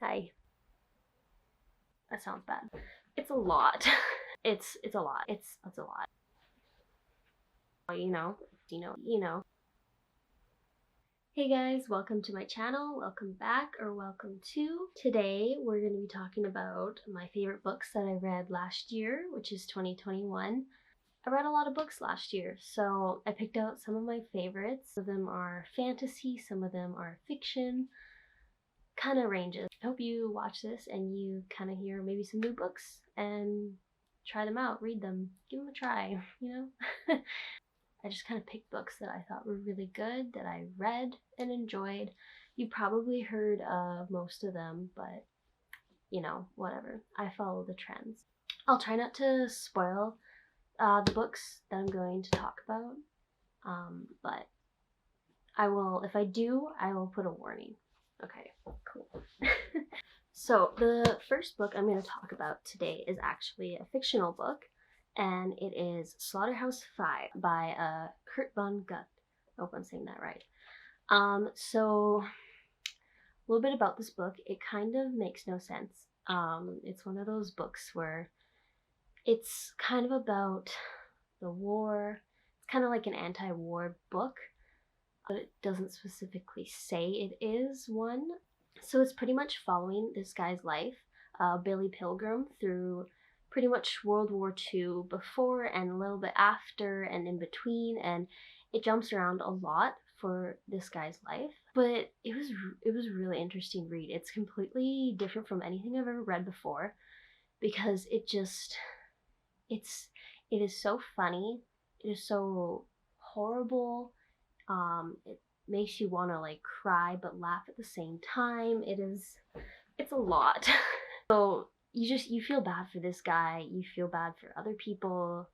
Hi. That sounds bad. It's a lot. It's a lot. It's a lot. You know, you know. Hey guys, welcome to my channel. Welcome back or welcome to. Today we're going to be talking about my favorite books that I read last year, which is 2021. I read a lot of books last year, so I picked out some of my favorites. Some of them are fantasy, some of them are fiction. Kind of ranges. I hope you watch this and you kind of hear maybe some new books and try them out, read them, give them a try, you know? I just kind of picked books that I thought were really good, that I read and enjoyed. You probably heard of most of them, but you know, whatever. I follow the trends. I'll try not to spoil the books that I'm going to talk about, but I will, if I do, I will put a warning. Okay, cool. So the first book I'm going to talk about today is actually a fictional book, and it is Slaughterhouse-Five by Kurt Vonnegut. I hope I'm saying that right. So a little bit about this book. It kind of makes no sense. It's one of those books where it's kind of about the war. It's kind of like an anti-war book, but it doesn't specifically say it is one. So it's pretty much following this guy's life, Billy Pilgrim, through pretty much World War II, before and a little bit after and in between, and it jumps around a lot for this guy's life. But it was a really interesting read. It's completely different from anything I've ever read before, because it is so funny, it is so horrible. It makes you want to like cry but laugh at the same time. It's a lot. So you feel bad for this guy, you feel bad for other people.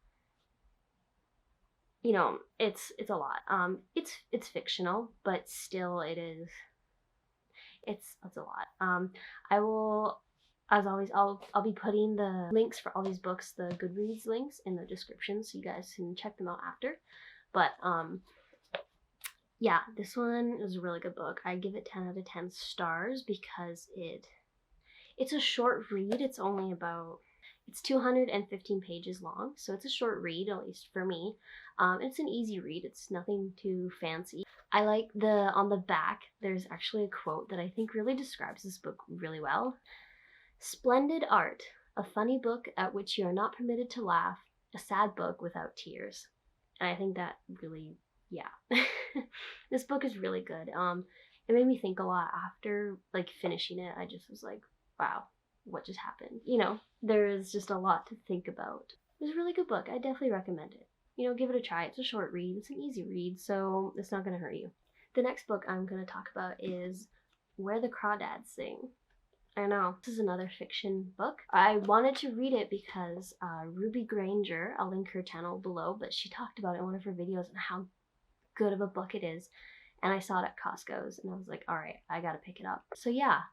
You know, it's a lot. It's fictional, but still it's a lot. I will, as always, I'll be putting the links for all these books, the Goodreads links, in the description so you guys can check them out after. But yeah, this one is a really good book. I give it 10 out of 10 stars because it's a short read. It's 215 pages long, so it's a short read, at least for me. It's an easy read. It's nothing too fancy. I like on the back, there's actually a quote that I think really describes this book really well. "Splendid art, a funny book at which you are not permitted to laugh, a sad book without tears." And I think that really, yeah. This book is really good. It made me think a lot after like finishing it. I just was like, wow, what just happened? You know, there is just a lot to think about. It was a really good book. I definitely recommend it. You know, give it a try. It's a short read. It's an easy read, so it's not going to hurt you. The next book I'm going to talk about is Where the Crawdads Sing. I know, this is another fiction book. I wanted to read it because Ruby Granger, I'll link her channel below, but she talked about it in one of her videos and how good of a book it is. And I saw it at Costco's and I was like, all right, I gotta pick it up. So yeah,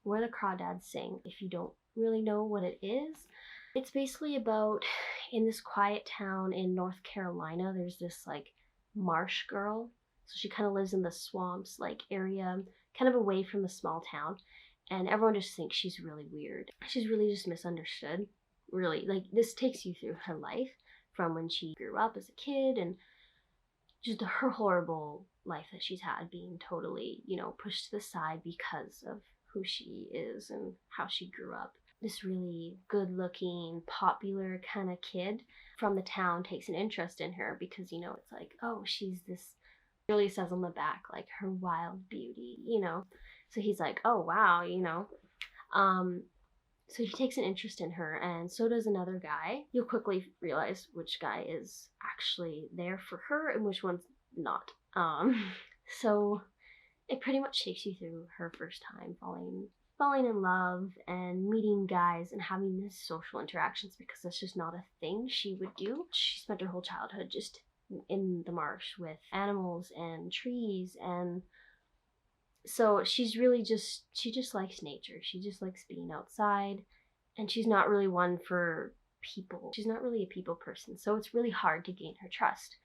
Where the Crawdads Sing. If you don't really know what it is, it's basically about, in this quiet town in North Carolina, there's this like marsh girl. So she kind of lives in the swamps like area, kind of away from the small town. And everyone just thinks she's really weird. She's really just misunderstood. Really, like, this takes you through her life from when she grew up as a kid and just her horrible life that she's had, being totally, you know, pushed to the side because of who she is and how she grew up. This really good-looking, popular kind of kid from the town takes an interest in her because, you know, it's like, oh, she's this, really says on the back, like, her wild beauty, you know. So he's like, oh, wow, you know. So he takes an interest in her, and so does another guy. You'll quickly realize which guy is actually there for her and which one's not. So it pretty much takes you through her first time falling in love and meeting guys and having these social interactions, because that's just not a thing she would do. She spent her whole childhood just in the marsh with animals and trees, and so she's really she just likes nature. She just likes being outside, and she's not really one for people. She's not really a people person, so it's really hard to gain her trust.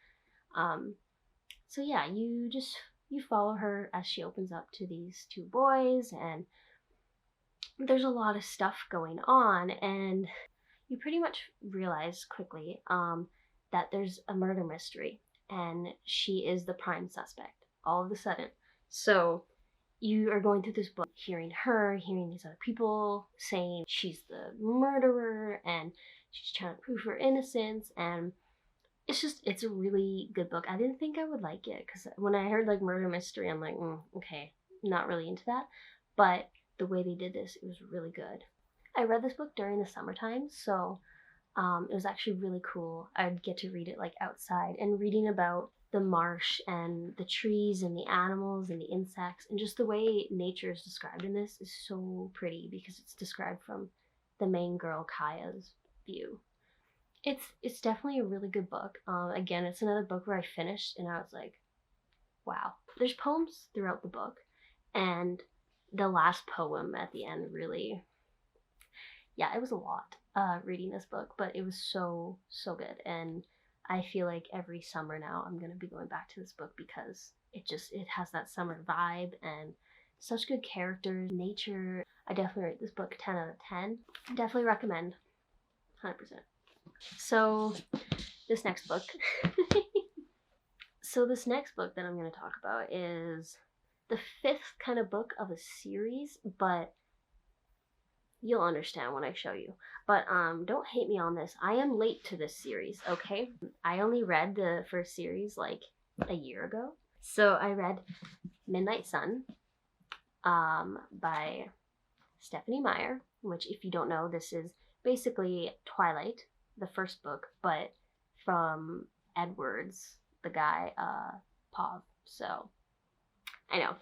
So yeah, you follow her as she opens up to these two boys, and there's a lot of stuff going on, and you pretty much realize quickly that there's a murder mystery, and she is the prime suspect all of a sudden. So you are going through this book, hearing these other people saying she's the murderer, and she's trying to prove her innocence, and it's a really good book. I didn't think I would like it, because when I heard like murder mystery, I'm like, okay, not really into that. But the way they did this, it was really good. I read this book during the summertime, so it was actually really cool. I'd get to read it like outside, and reading about the marsh and the trees and the animals and the insects, and just the way nature is described in this is so pretty, because it's described from the main girl Kaya's view. It's definitely a really good book. Again, it's another book where I finished and I was like, wow. There's poems throughout the book, and the last poem at the end really, yeah, it was a lot reading this book, but it was so good. And I feel like every summer now I'm gonna be going back to this book, because it has that summer vibe and such good characters, nature. I definitely rate this book 10 out of 10. Definitely recommend, 100%. So this next book this next book that I'm going to talk about is the 5th kind of book of a series, but you'll understand when I show you. But don't hate me on this. I am late to this series, okay? I only read the first series like a year ago. So I read Midnight Sun by Stephanie Meyer, which, if you don't know, this is basically Twilight, the first book, but from Edward's, the guy, Pav. So I know.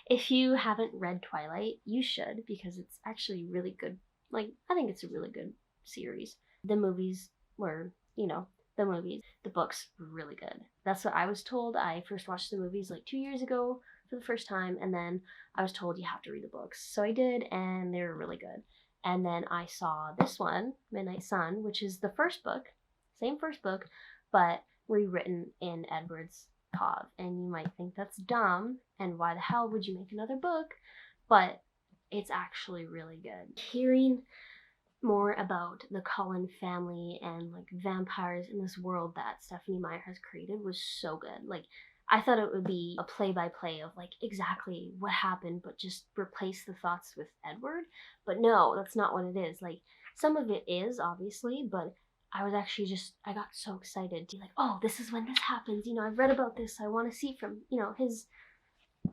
If you haven't read Twilight, you should, because it's actually really good. Like, I think it's a really good series. The movies were, the books were really good. That's what I was told. I first watched the movies like 2 years ago for the first time, and then I was told you have to read the books. So I did, and they were really good. And then I saw this one, Midnight Sun, which is the first book, same first book, but rewritten in Edward's Pav. And you might think that's dumb, and why the hell would you make another book? But it's actually really good. Hearing more about the Cullen family and like vampires in this world that Stephanie Meyer has created was so good. Like, I thought it would be a play-by-play of like exactly what happened, but just replace the thoughts with Edward. But no, that's not what it is. Like, some of it is, obviously, but I was actually I got so excited to be like, oh, this is when this happens. I've read about this. I want to see from, his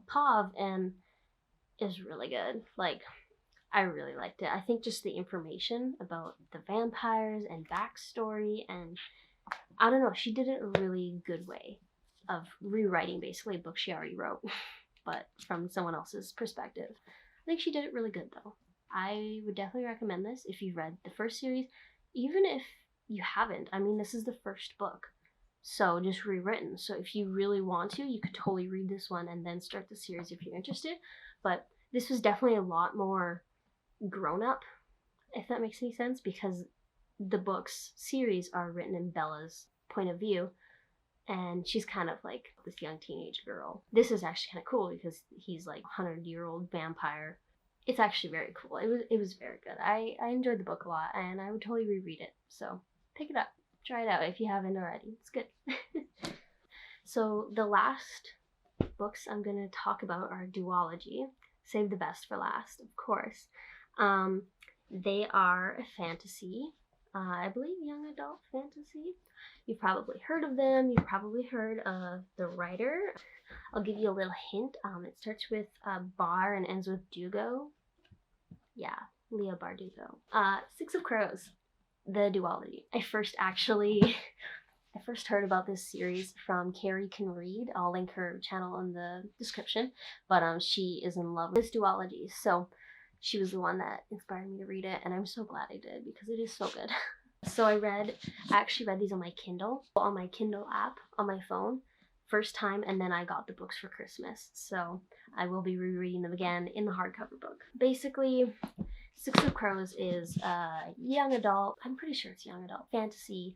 Pav, and is really good. Like, I really liked it. I think just the information about the vampires and backstory, and I don't know, she did it a really good way of rewriting basically a book she already wrote, but from someone else's perspective. I think she did it really good, though. I would definitely recommend this if you've read the first series, even if you haven't. I mean, this is the first book, so just rewritten. So if you really want to, you could totally read this one and then start the series if you're interested. But this was definitely a lot more grown up, if that makes any sense, because the books series are written in Bella's point of view, and she's kind of like this young teenage girl. This is actually kind of cool because he's like a 100-year-old vampire. It's actually very cool. It was very good. I enjoyed the book a lot, and I would totally reread it. So pick it up, try it out if you haven't already. It's good. So the last books I'm gonna talk about are Duology. Save the best for last, of course. They are a fantasy, I believe young adult fantasy. You've probably heard of them. You've probably heard of the writer. I'll give you a little hint. It starts with Bar and ends with Dugo. Yeah, Leah Bardugo. Six of Crows, the Duology. I first heard about this series from Cari Can Read. I'll link her channel in the description. But she is in love with this Duology. So she was the one that inspired me to read it, and I'm so glad I did, because it is so good. So I actually read these on my Kindle app on my phone, first time, and then I got the books for Christmas. So I will be rereading them again in the hardcover book. Basically, Six of Crows is a young adult, I'm pretty sure it's young adult, fantasy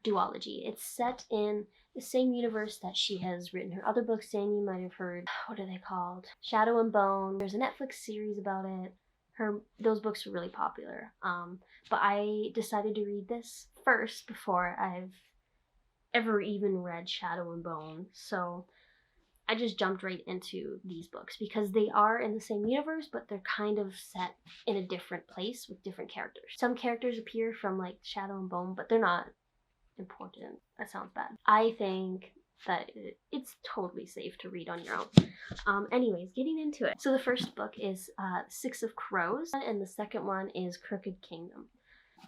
duology. It's set in the same universe that she has written her other books in. You might have heard, what are they called? Shadow and Bone. There's a Netflix series about it. those books were really popular. But I decided to read this first before I've ever even read Shadow and Bone. So I just jumped right into these books because they are in the same universe, but they're kind of set in a different place with different characters. Some characters appear from like Shadow and Bone, but they're not important. That sounds bad. I think that it's totally safe to read on your own. Anyways, getting into it. So the first book is Six of Crows, and the second one is Crooked Kingdom.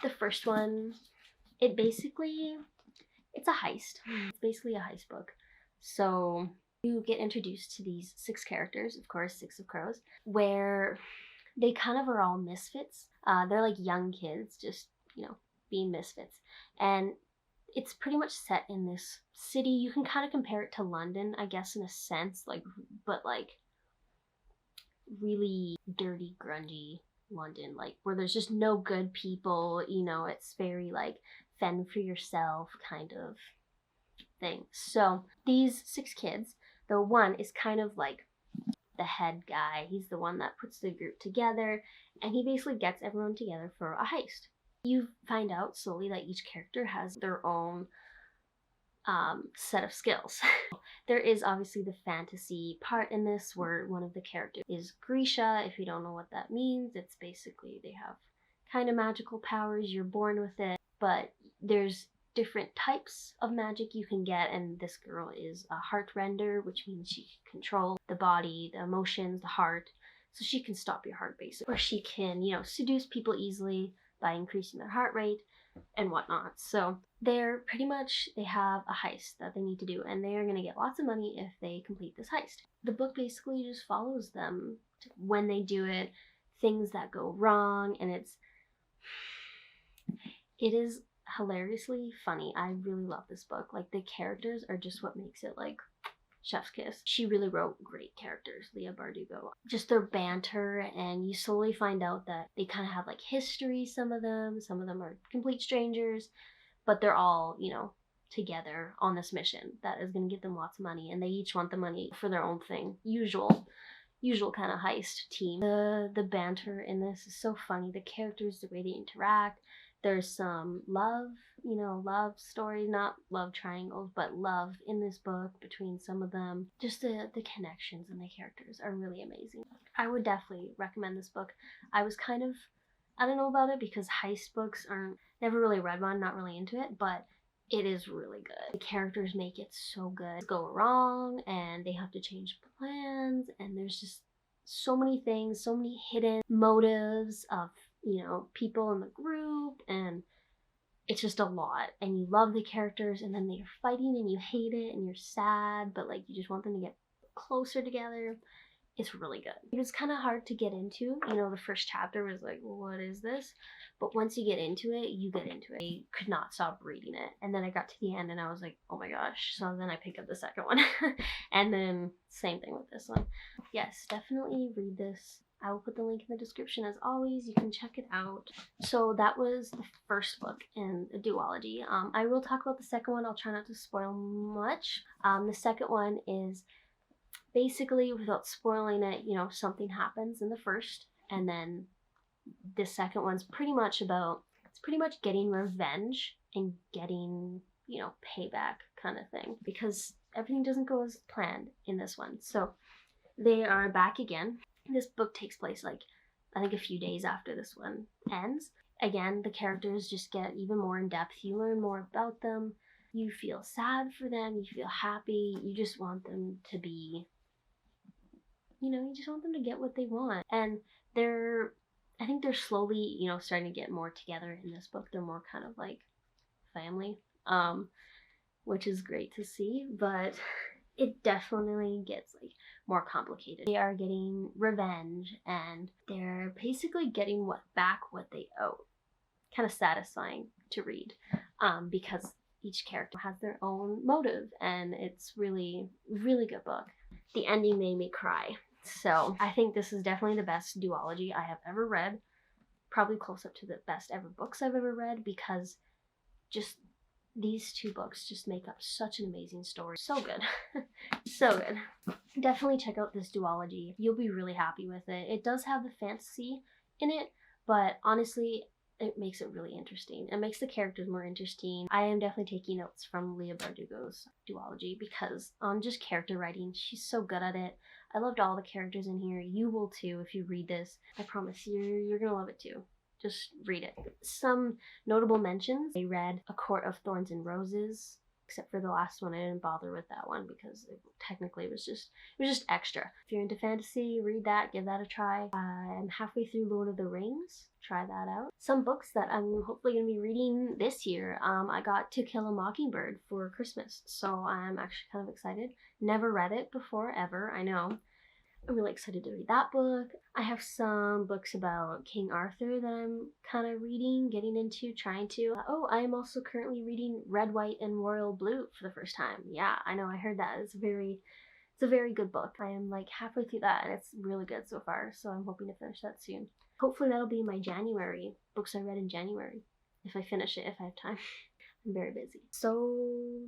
The first one, it's a heist. It's basically a heist book. So you get introduced to these 6 characters, of course, Six of Crows, where they kind of are all misfits. They're like young kids, just, being misfits. And it's pretty much set in this city. You can kind of compare it to London, I guess, in a sense, but really dirty, grungy London, where there's just no good people, it's very fend for yourself kind of thing. So these 6 kids, the one is kind of like the head guy. He's the one that puts the group together, and he basically gets everyone together for a heist. You find out slowly that each character has their own set of skills. There is obviously the fantasy part in this where one of the characters is Grisha. If you don't know what that means, it's basically they have kind of magical powers. You're born with it, but there's different types of magic you can get, and this girl is a heart render, which means she can control the body, the emotions, the heart, so she can stop your heart basically, or she can seduce people easily by increasing their heart rate and whatnot. So they have a heist that they need to do, and they are going to get lots of money if they complete this heist. The book basically just follows them when they do it, things that go wrong, and it is hilariously funny. I really love this book. The characters are just what makes it chef's kiss. She really wrote great characters, Leah Bardugo. Just their banter, and you slowly find out that they kind of have history, some of them are complete strangers, but they're all, together on this mission that is going to get them lots of money, and they each want the money for their own thing. Usual kind of heist team. The banter in this is so funny. The characters, the way they interact. There's some love, love stories, not love triangles, but love in this book between some of them. Just the connections and the characters are really amazing. I would definitely recommend this book. I was I don't know about it because heist books never really read one, not really into it, but it is really good. The characters make it so good. Go wrong, and they have to change plans, and there's just so many things, so many hidden motives of people in the group, and it's just a lot, and you love the characters, and then they're fighting and you hate it and you're sad, but you just want them to get closer together. It's really good. It was kind of hard to get into. The first chapter was what is this? But once you get into it, you get into it. I could not stop reading it. And then I got to the end and I was like, oh my gosh. So then I picked up the second one. And then same thing with this one. Yes, definitely read this. I will put the link in the description as always. You can check it out. So that was the first book in the duology. I will talk about the second one. I'll try not to spoil much. The second one is basically, without spoiling it, something happens in the first, and then the second one's pretty much getting revenge and getting, payback kind of thing, because everything doesn't go as planned in this one. So they are back again. This book takes place I think a few days after this one ends. Again, the characters just get even more in depth. You learn more about them. You feel sad for them. You feel happy. You just want them to be, you just want them to get what they want. And I think they're slowly, starting to get more together in this book. They're more kind of family, which is great to see, but it definitely gets more complicated. They are getting revenge, and they're basically getting back what they owe. Kind of satisfying to read, because each character has their own motive, and it's really, really good book. The ending made me cry. So I think this is definitely the best duology I have ever read. Probably close up to the best ever books I've ever read, because just these 2 books just make up such an amazing story. So good. So good. Definitely check out this duology. You'll be really happy with it. It does have the fantasy in it, but honestly, it makes it really interesting. It makes the characters more interesting. I am definitely taking notes from Leah Bardugo's Duology because on just character writing, she's so good at it. I loved all the characters in here. You will too if you read this. I promise you're gonna love it too. Just read it. Some notable mentions. I read A Court of Thorns and Roses, except for the last one. I didn't bother with that one because it was just extra. If you're into fantasy, read that, give that a try. I'm halfway through Lord of the Rings. Try that out. Some books that I'm hopefully gonna be reading this year. I got To Kill a Mockingbird for Christmas, so I'm actually kind of excited. Never read it before, ever, I know. I'm really excited to read that book. I have some books about King Arthur that I'm kind of reading, getting into, trying to. I am also currently reading Red, White, and Royal Blue for the first time. Yeah, I know, I heard that. It's a very good book. I am like halfway through that and it's really good so far, so I'm hoping to finish that soon. Hopefully that'll be my January books I read in January, if I finish it, if I have time. I'm very busy. So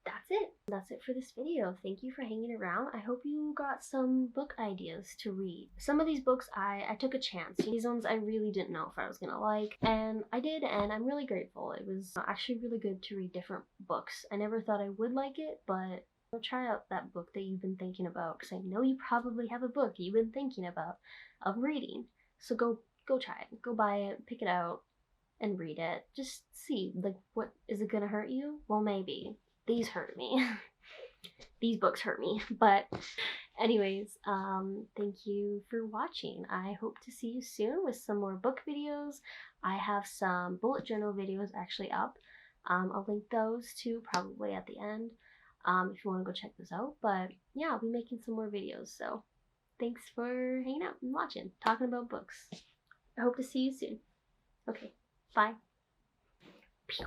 that's it. That's it for this video. Thank you for hanging around. I hope you got some book ideas to read. Some of these books I took a chance. These ones I really didn't know if I was gonna like, and I did, and I'm really grateful. It was actually really good to read different books. I never thought I would like it, but I'll try out that book that you've been thinking about, because I know you probably have a book you've been thinking about of reading. So go try it. Go buy it, pick it out, and read it. Just see, like, what is it gonna hurt you? Well, maybe. These hurt me. These books hurt me. But anyways, thank you for watching. I hope to see you soon with some more book videos. I have some bullet journal videos actually up. I'll link those too, probably at the end, if you want to go check those out. But yeah, I'll be making some more videos. So thanks for hanging out and watching, talking about books. I hope to see you soon. Okay, bye. Pew.